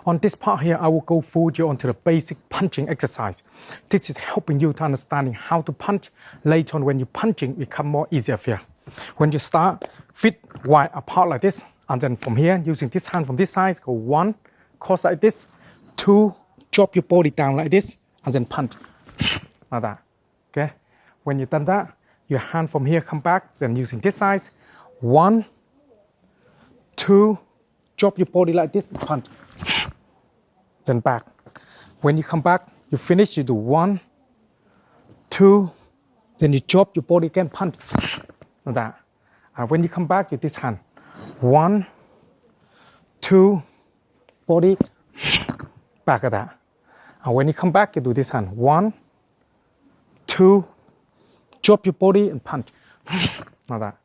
On this part here, I will go forward you onto the basic punching exercise. This is helping you to understanding how to punch. Later on, when you're punching, it become more easier for you. When you start, feet wide apart like this, and then from here, using this hand from this side, go 1, cross like this, 2, drop your body down like this, and then punch, like that, okay? When you've done that, your hand from here come back, then using this side, 1, 2, drop your body like this, punch, then back. When you come back, you finish, you do 1, 2, then you drop your body again, punch, like that. And when you come back, you this hand, 1, 2, body, back at that. And when you come back, you do this hand, 1, 2, drop your body and punch, like that,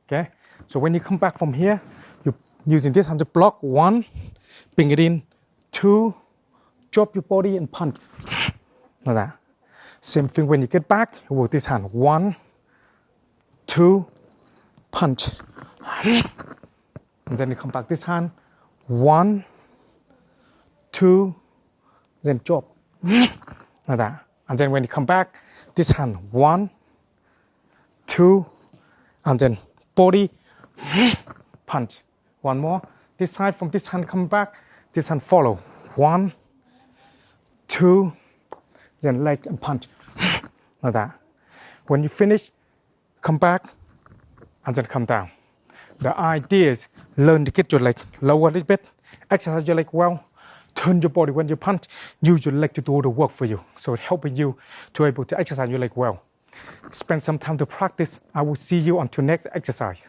okay? So when you come back from here, you're using this hand to block, 1, bring it in, 2, drop your body and punch, like that. Same thing when you get back, you work this hand, 1, 2, punch, and then you come back this hand, 1, 2, then drop, like that. And then when you come back, this hand, 1, 2, and then body, punch. One more. This side from this hand come back, this hand follow. 1, 2, then leg and punch, like that. When you finish, come back, and then come down. The idea is learn to get your leg lower a little bit, exercise your leg well, turn your body when you punch, use your leg to do all the work for you. So it's helping you to able to exercise your leg well. Spend some time to practice. I will see you until next exercise.